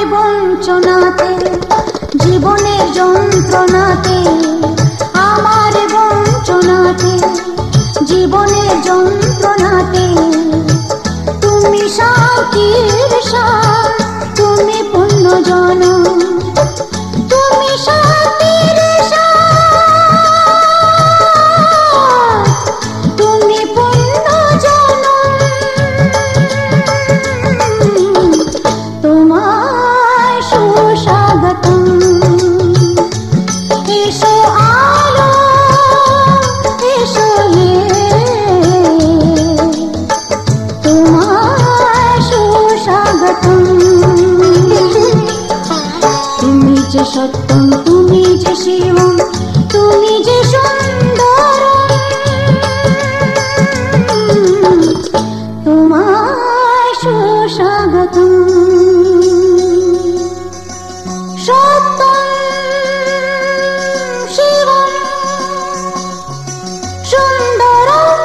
বঞ্চনাতে জীবনের যন্ত্রণাতে আমার বঞ্চনাতে জীবনের যন্ত্রণাতে তুমি শান্তির সার তুমি পুণ্যজন তুমি শান্তির সার তুমি পুণ্যজন তোমায় সুস্বাগতম এসো আলো এসো তোমায় সুস্বাগতম তুমি যে সত্যম তুমি যে শিবম তুমি যে সুন্দর তোমায় সুস্বাগতম সত্যম শিবম সুন্দরম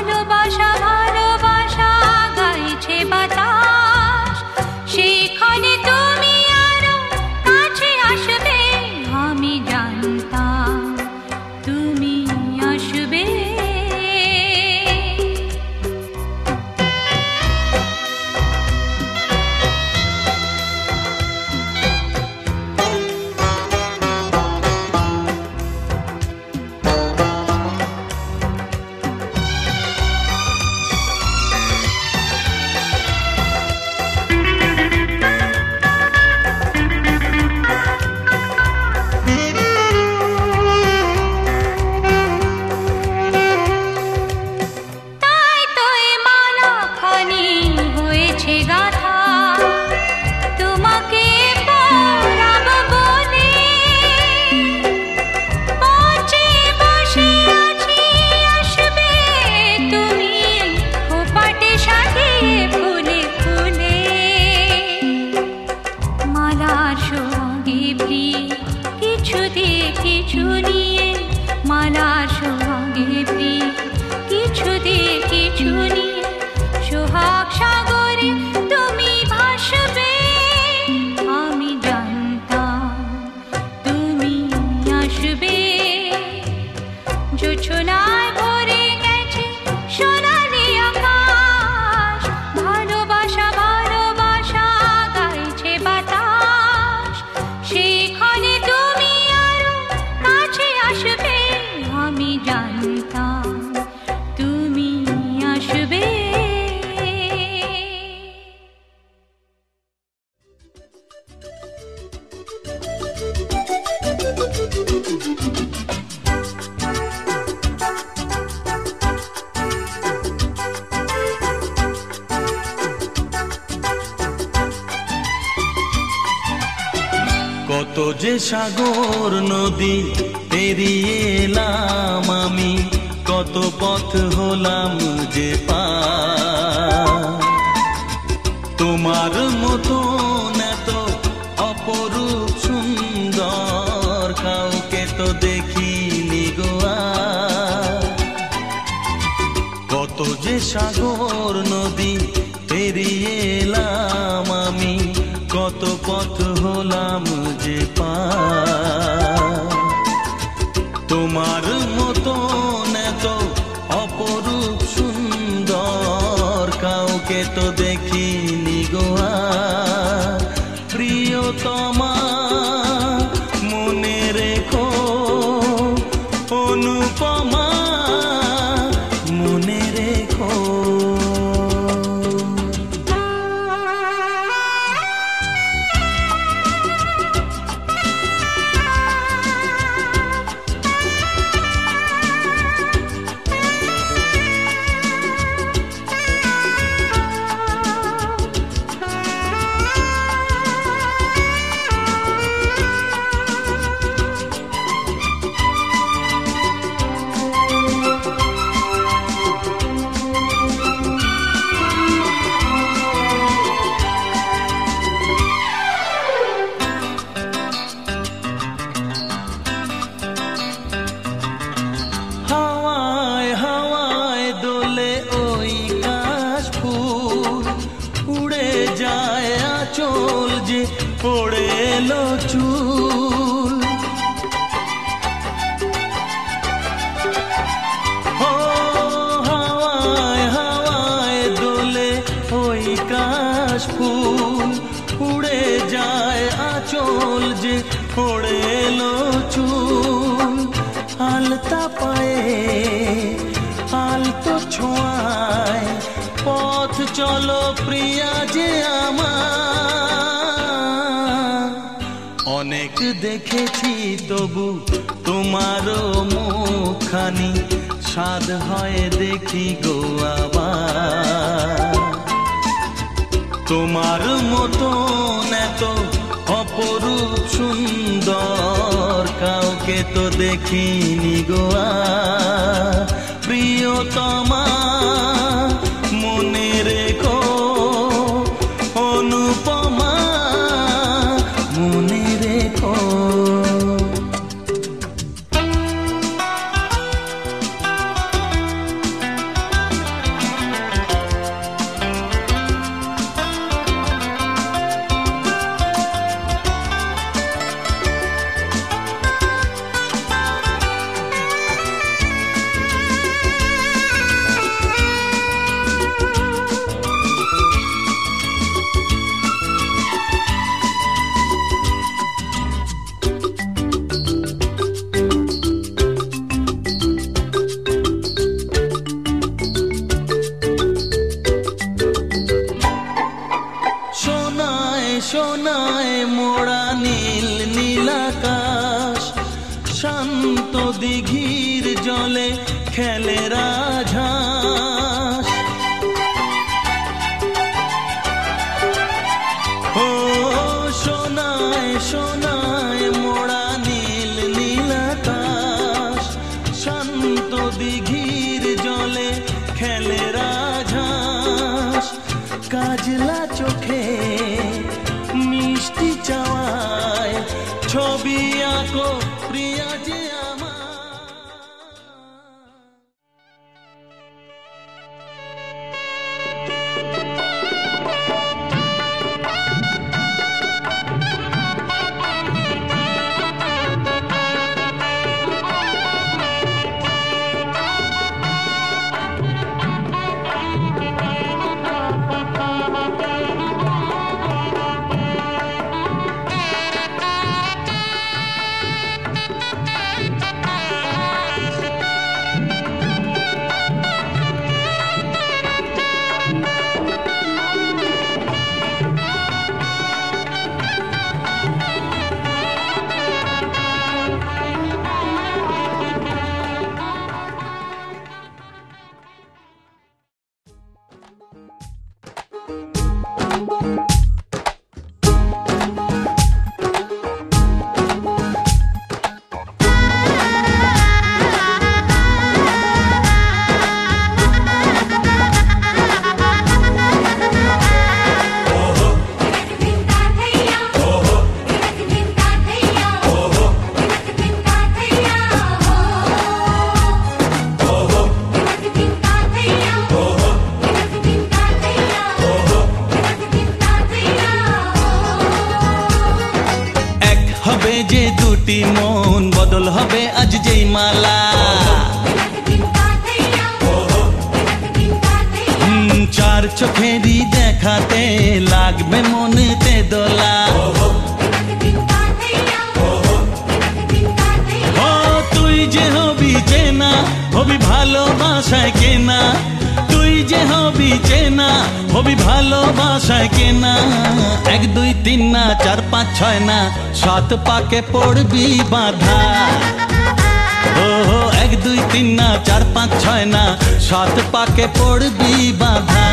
ভালোবাসা ভালোবাসা গাইছে বাতাস সেই কত যে সাগর নদী পেরিয়ে এলাম আমি, কত পথ হলাম যে পার। তোমার মতন এত অপরূপ সুন্দর কাউকে তো দেখিনি গো আর। কত যে সাগর নদী পেরিয়ে এলাম আমি, কত পথ হলাম যে পার। তোমার মতন এত অপরূপ সুন্দর কাউকে তো দেখিনি গো আর। প্রিয়তমা মনে রেখো, অনুপমা মনে রেখো। হাওয়ায় হাওয়ায় দোলে ওই কাশফুল, উড়ে যায় আঁচল যে পড়ে এলো চুল। ও হাওয়ায় হাওয়ায় দোলে ওই কাশফুল, উড়ে যায় আঁচল যে পড়ে এলো চুল। আলতা পায়ে আলতো ছোঁয়ায় পথ চলো প্রিয়া যে আমার। অনেক দেখেছি তবু তোমারও মুখখানি, স্বাদ হয় দেখি গো আবার। তোমার মতন এত অপরূপ সুন্দর কাউকে তো দেখিনি গো আর। প্রিয়তমা মনে রেখো, অনুপমা মনে রেখো। সোনায় মোড়া নীল নীলাকাশ, শান্ত দিঘির জলে খেলে রাজহাঁস। ও সোনায় সোনায় মোড়া নীল নীলাকাশ, শান্ত দিঘির জলে খেলে রাজহাঁস। কাজলা চোখে মিষ্টি চাওয়ায় ছবি আঁকো প্রিয়া যে আমার। যে দুটি মন বদল হবে আজ যেই মালা চার চোখেরই দেখাতে লাগবে মনেতে দোলা ও তুই যে হবি চেনা হবি ভালোবাসায় কেনা তুই যে হবি চেনা হবি ভালোবাসায় কেনা 1 2 3 না 4 5 6 না 7 পাকে পড়বি বাঁধা ও 1 2 3 না 4 5 6 না 7 পাকে পড়বি বাঁধা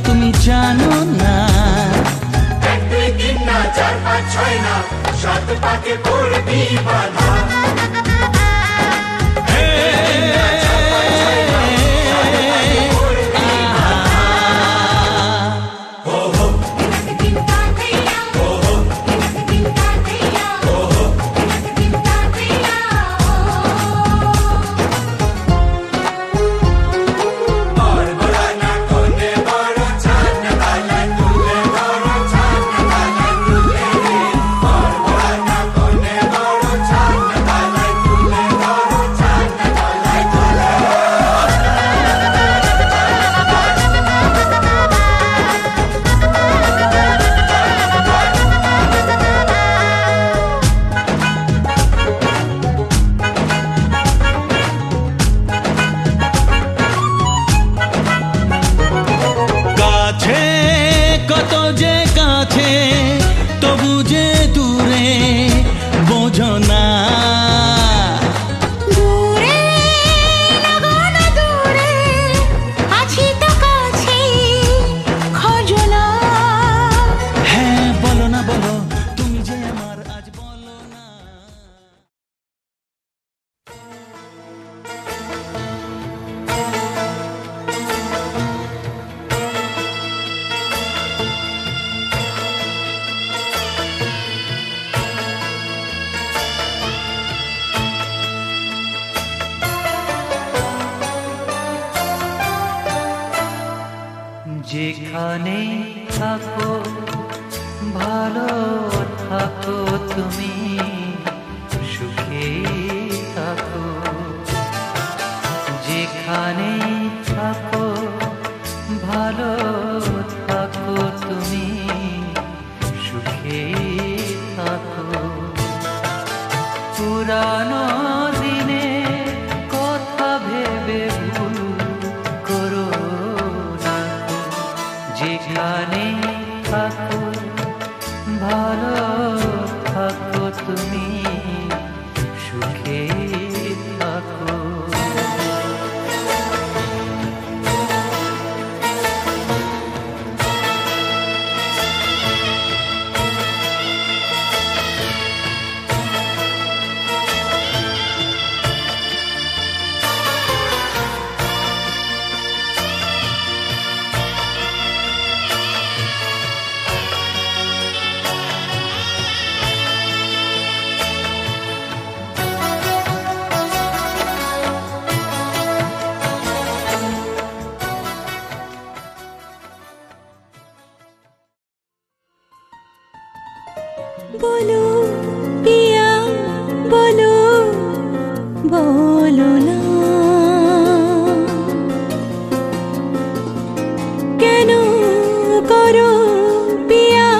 তুমি জানো না 1 2 3 না 4 5 6 না 7 পাকে পড়বি বাঁধা কত যে কাছে তবু যে দূরে বোঝো না দূরে লাগানো দূরে আছি তো কাছে খোঁজো না হ্যাঁ বলো না বলো তুমি যে আমার আজ বলো না যেখানে থাকো ভালো থাকো তুমি সুখে থাকো যেখানে থাকো ভালো থাকো তুমি সুখে থাকো পুরানো দিনে কথা ভেবে ভুল করো না যেখানে থাকো ভালো থাকো বলো পিয়া বলো বলো না কেন করো পিয়া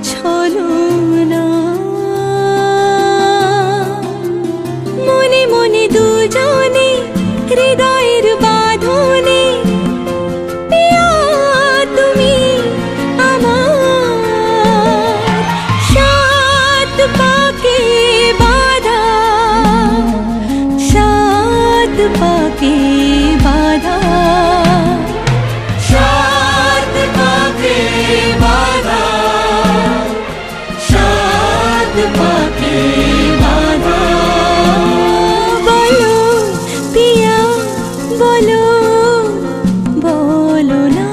ছলো না মনে মনে দুজনে হৃদয়ের বাঁধনে পিয়া তুমি আমার সাত পাকে বাঁধা সাত পাকে বাঁধা সাত পাকে বাঁধা সাত পাকে বাঁধা বলো পিয়া বলো বলো না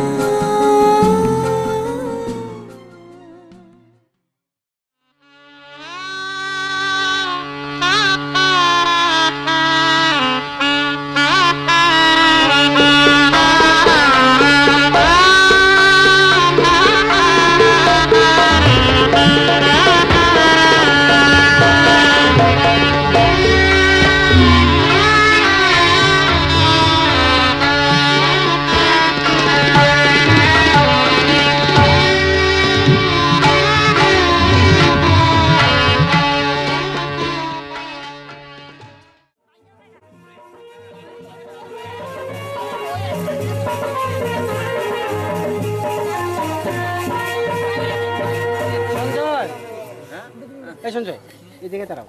সঞ্জয় এদিকে দাঁড়াও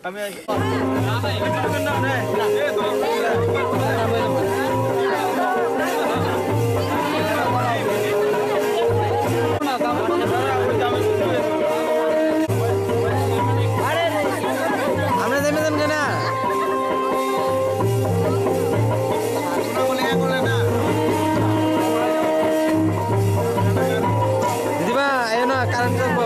আমি আমরা দেবে দেন কেনা দিদিমা এ না কারেন্ট